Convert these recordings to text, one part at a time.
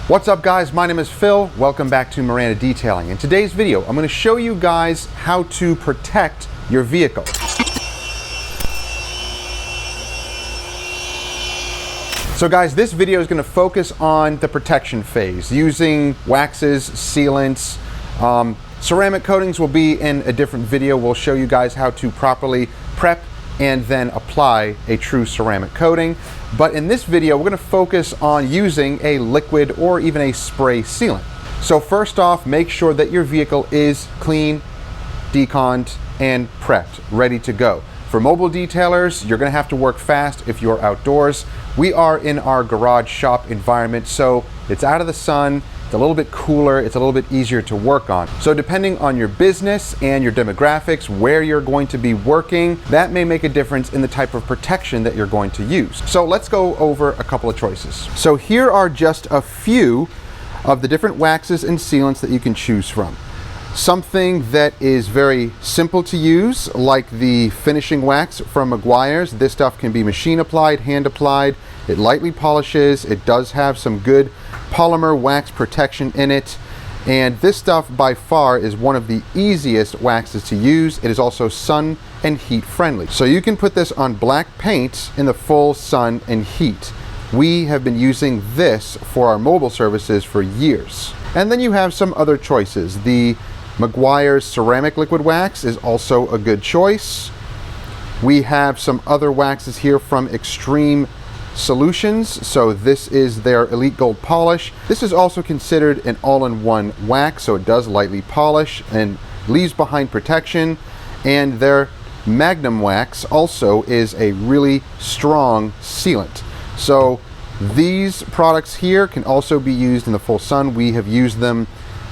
What's up guys, my name is Phil. Welcome back to Miranda Detailing. In today's video, I'm going to show you guys how to protect your vehicle. So guys, this video is going to focus on the protection phase using waxes, sealants. Ceramic coatings will be in a different video. We'll show you guys how to properly prep and then apply a true ceramic coating. But in this video, we're going to focus on using a liquid or even a spray sealant. So first off, make sure that your vehicle is clean, deconned, and prepped, ready to go. For mobile detailers, you're going to have to work fast if you're outdoors. We are in our garage shop environment, so it's out of the sun. It's a little bit cooler, it's a little bit easier to work on. So depending on your business and your demographics, where you're going to be working, that may make a difference in the type of protection that you're going to use. So let's go over a couple of choices. So here are just a few of the different waxes and sealants that you can choose from. Something that is very simple to use, like the finishing wax from Meguiar's. This stuff can be machine applied, hand applied. It lightly polishes. It does have some good polymer wax protection in it. And this stuff by far is one of the easiest waxes to use. It is also sun and heat friendly. So you can put this on black paint in the full sun and heat. We have been using this for our mobile services for years. And then you have some other choices. The Meguiar's ceramic liquid wax is also a good choice. We have some other waxes here from Extreme Solutions. So this is their Elite Gold Polish. This is also considered an all-in-one wax, so it does lightly polish and leaves behind protection. And their Magnum wax also is a really strong sealant. So these products here can also be used in the full sun. We have used them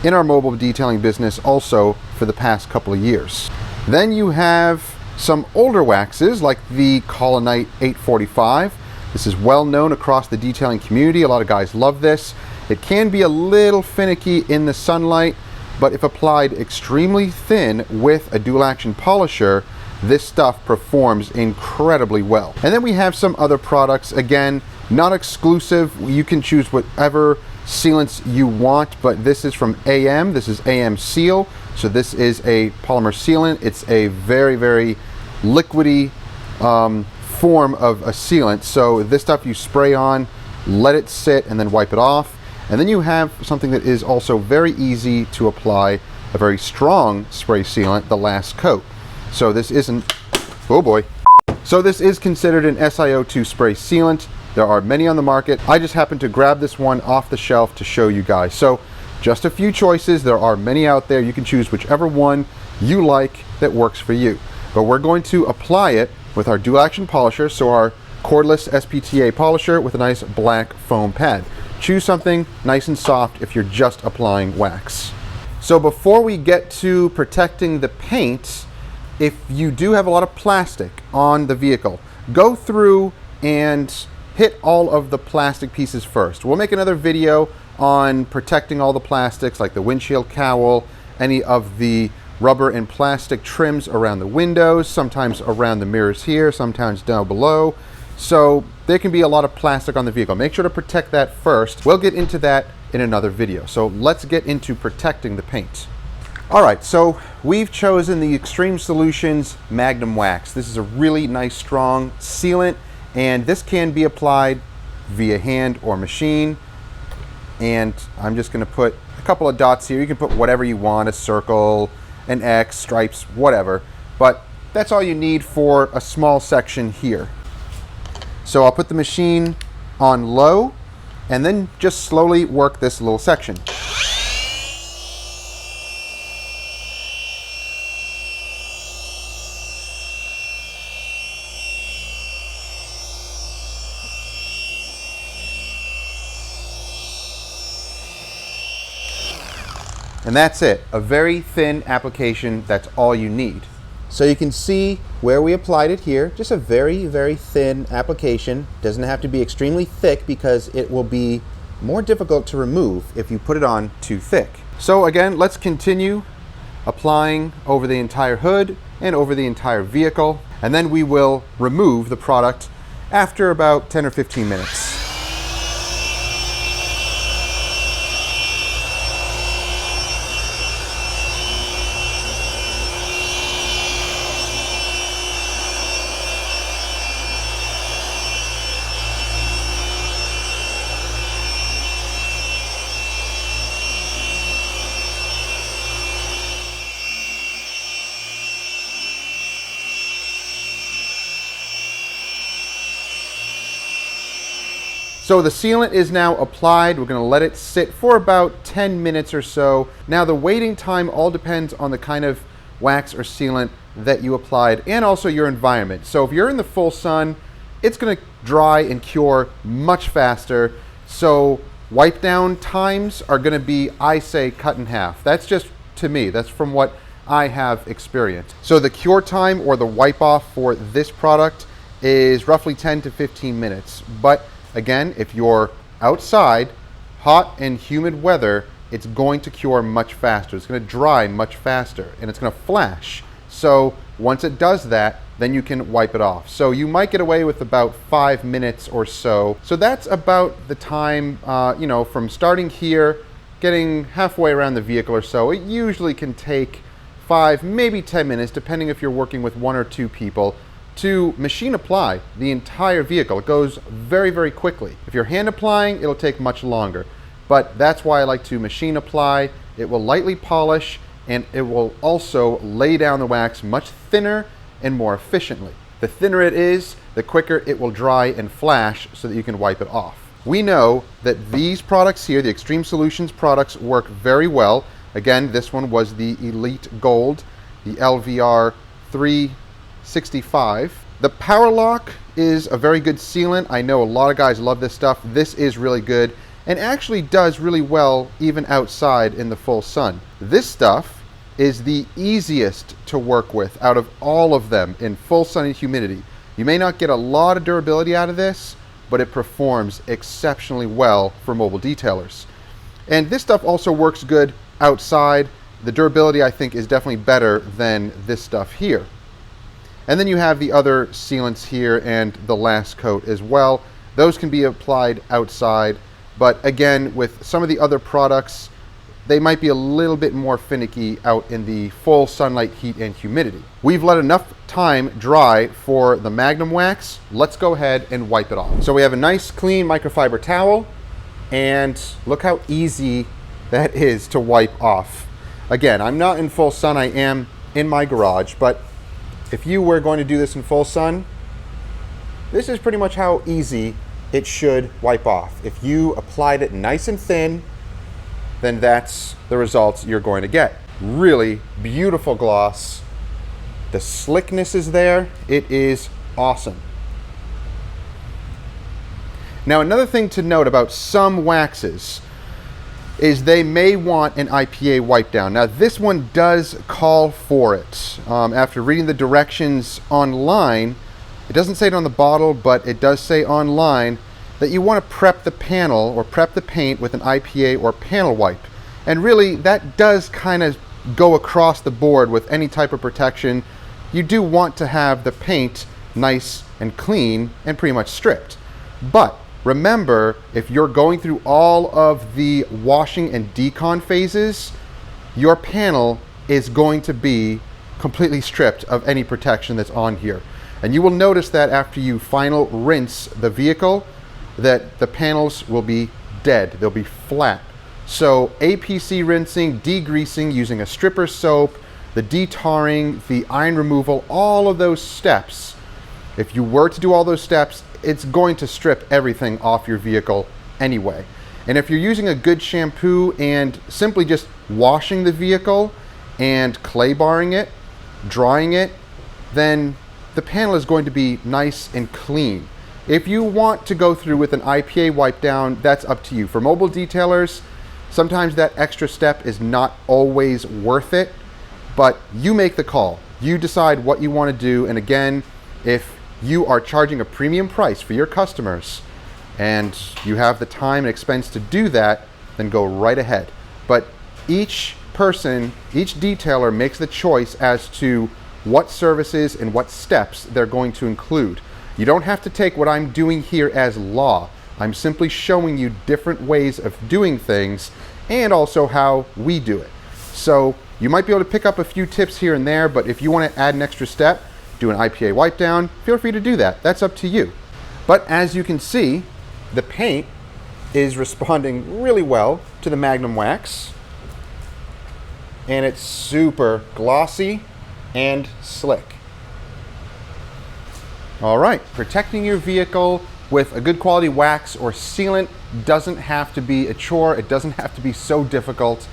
in our mobile detailing business also for the past couple of years. Then you have some older waxes like the Colonite 845. This is well known across the detailing community. A lot of guys love this. It can be a little finicky in the sunlight, but if applied extremely thin with a dual action polisher, this stuff performs incredibly well. And then we have some other products, again, not exclusive. You can choose whatever sealants you want, but this is from AM. This is AM Seal. So this is a polymer sealant. It's a very, very liquidy form of a sealant. So this stuff you spray on, let it sit, and then wipe it off. And then you have something that is also very easy to apply, a very strong spray sealant, the last coat. So this isn't, oh boy. So this is considered an SiO2 spray sealant. There are many on the market. I just happened to grab this one off the shelf to show you guys. So just a few choices. There are many out there. You can choose whichever one you like that works for you. But we're going to apply it with our dual action polisher. So our cordless SPTA polisher with a nice black foam pad. Choose something nice and soft if you're just applying wax. So before we get to protecting the paint, if you do have a lot of plastic on the vehicle, go through and hit all of the plastic pieces first. We'll make another video on protecting all the plastics like the windshield cowl, any of the rubber and plastic trims around the windows, sometimes around the mirrors here, sometimes down below. So there can be a lot of plastic on the vehicle. Make sure to protect that first. We'll get into that in another video. So let's get into protecting the paint. All right, so we've chosen the Extreme Solutions Magnum Wax. This is a really nice, strong sealant, and this can be applied via hand or machine. And I'm just gonna put a couple of dots here. You can put whatever you want, a circle, an X, stripes, whatever. But that's all you need for a small section here. So I'll put the machine on low and then just slowly work this little section. And that's it, a very thin application, that's all you need. So you can see where we applied it here, just a very, very thin application. Doesn't have to be extremely thick because it will be more difficult to remove if you put it on too thick. So again, let's continue applying over the entire hood and over the entire vehicle, and then we will remove the product after about 10 or 15 minutes. So the sealant is now applied. We're going to let it sit for about 10 minutes or so. Now the waiting time all depends on the kind of wax or sealant that you applied and also your environment. So if you're in the full sun, it's going to dry and cure much faster. So wipe down times are going to be, I say, cut in half. That's just to me. That's from what I have experienced. So the cure time or the wipe off for this product is roughly 10 to 15 minutes. But again, if you're outside, hot and humid weather, it's going to cure much faster. It's going to dry much faster and it's going to flash. So once it does that, then you can wipe it off. So you might get away with about 5 minutes or so. So that's about the time, from starting here, getting halfway around the vehicle or so. It usually can take 5, maybe 10 minutes, depending if you're working with 1 or 2 people, to machine apply the entire vehicle. It goes very, very quickly. If you're hand applying, it'll take much longer. But that's why I like to machine apply. It will lightly polish and it will also lay down the wax much thinner and more efficiently. The thinner it is, the quicker it will dry and flash so that you can wipe it off. We know that these products here, the Extreme Solutions products, work very well. Again, this one was the Elite Gold, the LVR 365. The Power Lock is a very good sealant. I know a lot of guys love this stuff. This is really good and actually does really well even outside in the full sun. This stuff is the easiest to work with out of all of them in full sun and humidity. You may not get a lot of durability out of this, but it performs exceptionally well for mobile detailers. And this stuff also works good outside. The durability, I think, is definitely better than this stuff here. And then you have the other sealants here and the last coat as well. Those can be applied outside, but again, with some of the other products, they might be a little bit more finicky out in the full sunlight, heat, and humidity. We've let enough time dry for the Magnum wax. Let's go ahead and wipe it off. So we have a nice clean microfiber towel, and look how easy that is to wipe off. Again, I'm not in full sun, I am in my garage, but if you were going to do this in full sun, this is pretty much how easy it should wipe off. If you applied it nice and thin, then that's the results you're going to get. Really beautiful gloss. The slickness is there. It is awesome. Now, another thing to note about some waxes is they may want an IPA wipe down. Now, this one does call for it. After reading the directions online, it doesn't say it on the bottle, but it does say online that you want to prep the panel or prep the paint with an IPA or panel wipe. And really, that does kind of go across the board with any type of protection. You do want to have the paint nice and clean and pretty much stripped. But remember, if you're going through all of the washing and decon phases, your panel is going to be completely stripped of any protection that's on here. And you will notice that after you final rinse the vehicle, that the panels will be dead. They'll be flat. So APC rinsing, degreasing using a stripper soap, the detarring, the iron removal, all of those steps, if you were to do all those steps, it's going to strip everything off your vehicle anyway. And if you're using a good shampoo and simply just washing the vehicle and clay barring it, drying it, then the panel is going to be nice and clean. If you want to go through with an IPA wipe down, that's up to you. For mobile detailers, sometimes that extra step is not always worth it, but you make the call. You decide what you want to do. And again, if you are charging a premium price for your customers and you have the time and expense to do that, then go right ahead. But each person, each detailer makes the choice as to what services and what steps they're going to include. You don't have to take what I'm doing here as law. I'm simply showing you different ways of doing things and also how we do it. So you might be able to pick up a few tips here and there, but if you want to add an extra step, do an IPA wipe down, feel free to do that. That's up to you. But as you can see, the paint is responding really well to the Magnum wax, and it's super glossy and slick. All right, protecting your vehicle with a good quality wax or sealant doesn't have to be a chore. It doesn't have to be so difficult.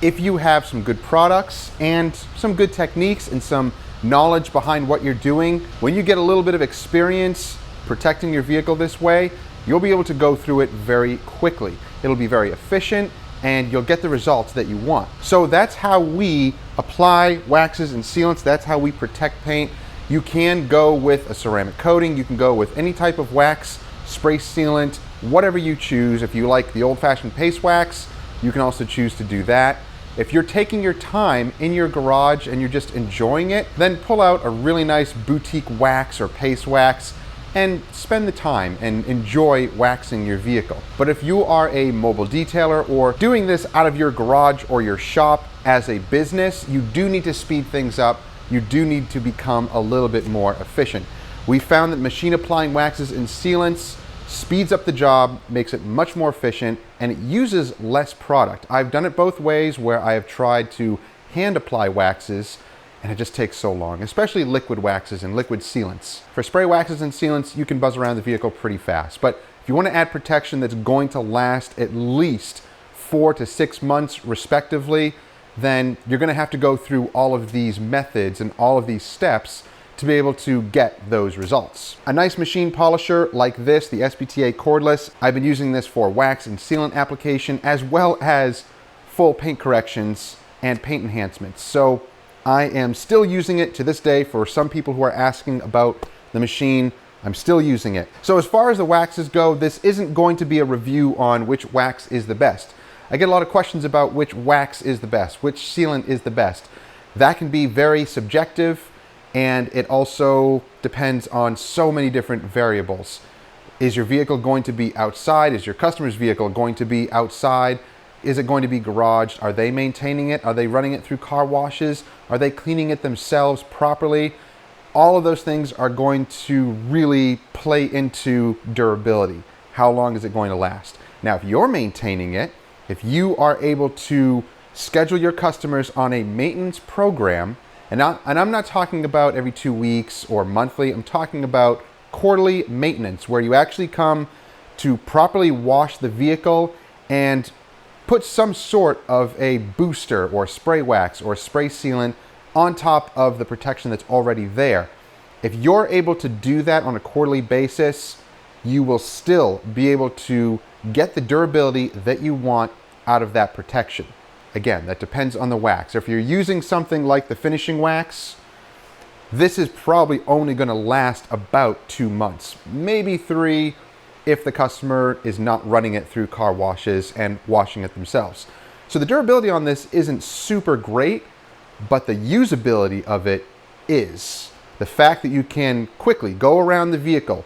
If you have some good products and some good techniques and some knowledge behind what you're doing, when you get a little bit of experience protecting your vehicle this way, you'll be able to go through it very quickly. It'll be very efficient and you'll get the results that you want. So that's how we apply waxes and sealants. That's how we protect paint. You can go with a ceramic coating. You can go with any type of wax, spray sealant, whatever you choose. If you like the old-fashioned paste wax, you can also choose to do that. If you're taking your time in your garage and you're just enjoying it, then pull out a really nice boutique wax or paste wax and spend the time and enjoy waxing your vehicle. But if you are a mobile detailer or doing this out of your garage or your shop as a business, you do need to speed things up. You do need to become a little bit more efficient. We found that machine applying waxes and sealants speeds up the job, makes it much more efficient, and it uses less product. I've done it both ways where I have tried to hand apply waxes and it just takes so long, especially liquid waxes and liquid sealants. For spray waxes and sealants, you can buzz around the vehicle pretty fast. But if you want to add protection that's going to last at least 4 to 6 months respectively, then you're going to have to go through all of these methods and all of these steps to be able to get those results. A nice machine polisher like this, the SPTA cordless, I've been using this for wax and sealant application as well as full paint corrections and paint enhancements. So I am still using it to this day. For some people who are asking about the machine, I'm still using it. So as far as the waxes go, this isn't going to be a review on which wax is the best. I get a lot of questions about which wax is the best, which sealant is the best. That can be very subjective, and it also depends on so many different variables. Is your vehicle going to be outside? Is your customer's vehicle going to be outside? Is it going to be garaged? Are they maintaining it? Are they running it through car washes? Are they cleaning it themselves properly? All of those things are going to really play into durability. How long is it going to last? Now, if you're maintaining it, if you are able to schedule your customers on a maintenance program, and I'm not talking about every 2 weeks or monthly, I'm talking about quarterly maintenance where you actually come to properly wash the vehicle and put some sort of a booster or spray wax or spray sealant on top of the protection that's already there. If you're able to do that on a quarterly basis, you will still be able to get the durability that you want out of that protection. Again, that depends on the wax. If you're using something like the finishing wax, this is probably only going to last about 2 months, maybe 3, if the customer is not running it through car washes and washing it themselves. So the durability on this isn't super great, but the usability of it is. The fact that you can quickly go around the vehicle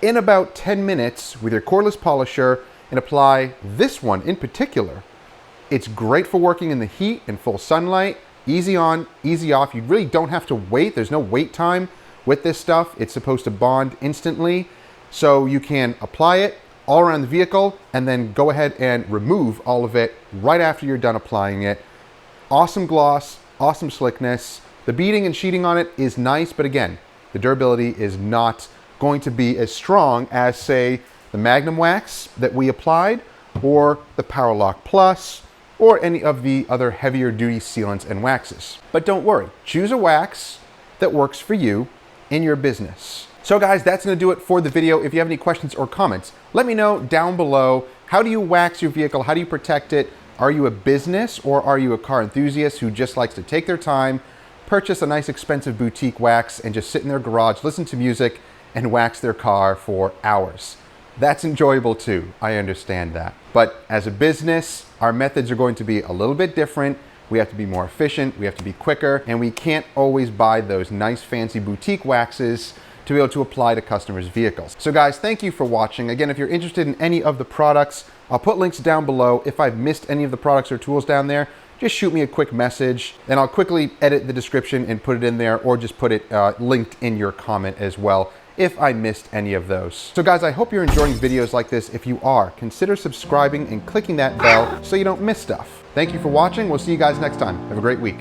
in about 10 minutes with your cordless polisher and apply this one in particular. It's great for working in the heat and full sunlight, easy on, easy off. You really don't have to wait. There's no wait time with this stuff. It's supposed to bond instantly. So you can apply it all around the vehicle and then go ahead and remove all of it right after you're done applying it. Awesome gloss, awesome slickness. The beading and sheeting on it is nice, but again, the durability is not going to be as strong as, say, the Magnum wax that we applied or the PowerLock Plus or any of the other heavier duty sealants and waxes. But don't worry, choose a wax that works for you in your business. So guys, that's gonna do it for the video. If you have any questions or comments, let me know down below. How do you wax your vehicle? How do you protect it? Are you a business or are you a car enthusiast who just likes to take their time, purchase a nice expensive boutique wax and just sit in their garage, listen to music and wax their car for hours? That's enjoyable too, I understand that. But as a business, our methods are going to be a little bit different. We have to be more efficient, we have to be quicker, and we can't always buy those nice fancy boutique waxes to be able to apply to customers' vehicles. So guys, thank you for watching. Again, if you're interested in any of the products, I'll put links down below. If I've missed any of the products or tools down there, just shoot me a quick message and I'll quickly edit the description and put it in there, or just put it linked in your comment as well if I missed any of those. So guys, I hope you're enjoying videos like this. If you are, consider subscribing and clicking that bell so you don't miss stuff. Thank you for watching. We'll see you guys next time. Have a great week.